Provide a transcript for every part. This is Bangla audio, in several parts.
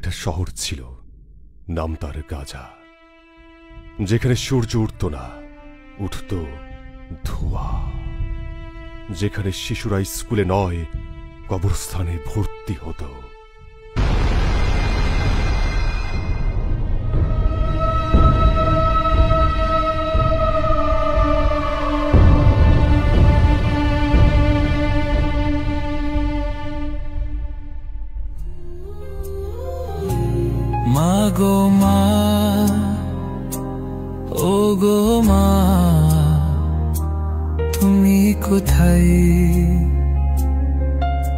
একটা শহর ছিল, নাম তার গাজা, যেখানে সূর্য উঠত না, উঠত ধোঁয়া, যেখানে শিশুরা স্কুলে নয় কবরস্থানে ভর্তি হতো। মা গো মা, ও গো মা, তুমি কোথায়?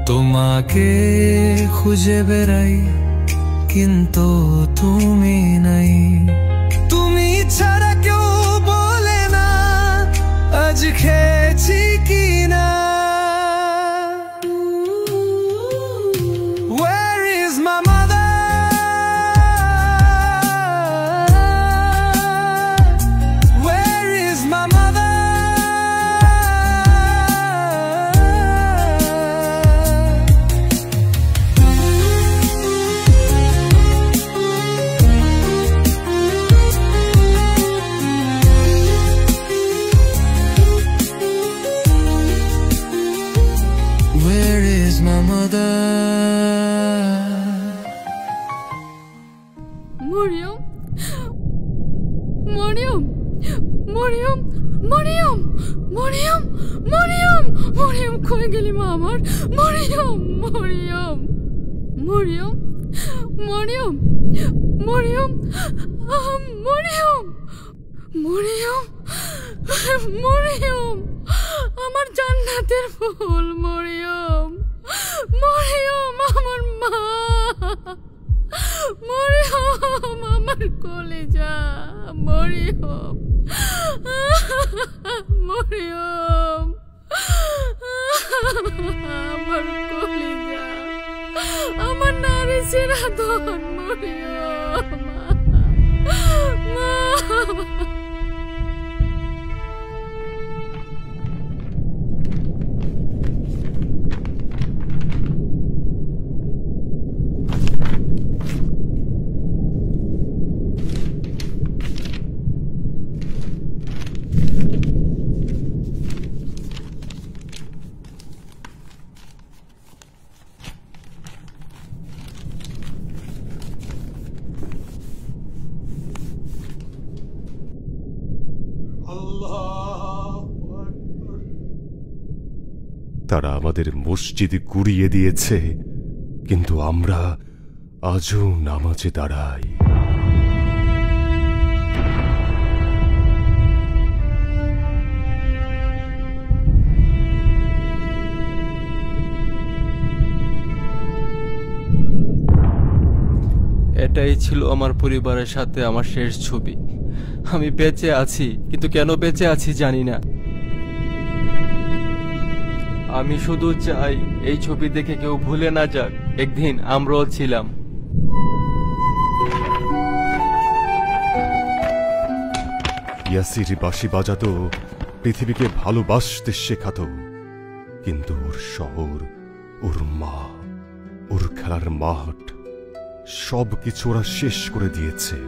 তোমাকে খুঁজে বেড়াই কিন্তু তুমি নাই। তুমি ছাড়া কেউ বলে না আজ খেয়েছি কিনা। Where is my mother? Mariam, Mariam, Mariam, Mariam, Mariam, Mariam, Mariam, কই গেলি মা আমার? মরিয়ম, মরিয়ম, মরিয়ম, মরিয়ম, মরিয়ম, মরিয়ম, মরিয়ম, মরিয়ম, আমার জান্নাতের ফুল মরিয়ম, মরিয়ম, আমার মা, মরিয়ম, আমার কলেজা, মরিয়ম, মরিয়ম, আমার কলেজা, আমার নারী চিরাধন, মরিয়ম, মা। তারা আমাদের মসজিদ গুড়িয়ে দিয়েছে, কিন্তু আমরা আজও নামাজে দাঁড়াই। এটাই ছিল আমার পরিবারের সাথে আমার শেষ ছবি। আমি বেঁচে আছি, কিন্তু কেন বেঁচে আছি জানি না। আমি শুধু চাই এই ছবি দেখে কেউ ভুলে না যাক একদিন আমরাও ছিলাম। ইয়াসির বাঁশি বাজাতো, পৃথিবীকে ভালোবাসতে শেখাতো, কিন্তু ওর শহর, ওর মা, ওর খেলার মাঠ সবকিছু ওরা শেষ করে দিয়েছে।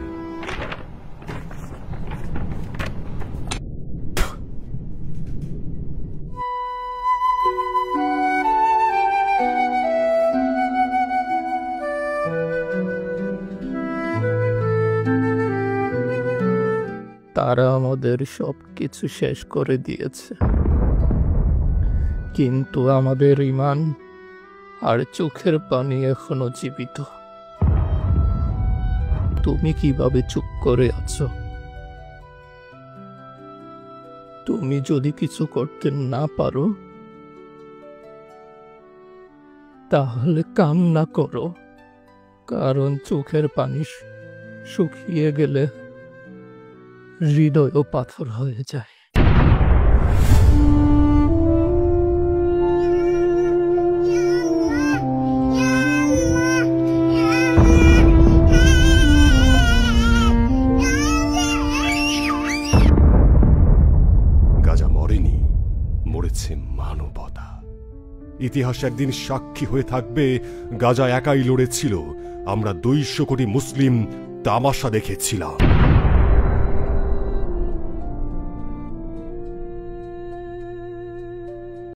তারা আমাদের সবকিছু শেষ করে দিয়েছে, কিন্তু আমাদের ঈমান আর চোখের পানি এখনো জীবিত। তুমি কিভাবে চুপ করে আছো? তুমি যদি কিছু করতে না পারো তাহলে কান্না করো, কারণ চোখের পানি শুকিয়ে গেলে হৃদয়ও পাথর হয়ে যায়। গাজা মরেনি, মরেছে মানবতা। ইতিহাস একদিন সাক্ষী হয়ে থাকবে গাজা একাই লড়েছিল, আমরা 200 কোটি মুসলিম তামাশা দেখেছিলাম।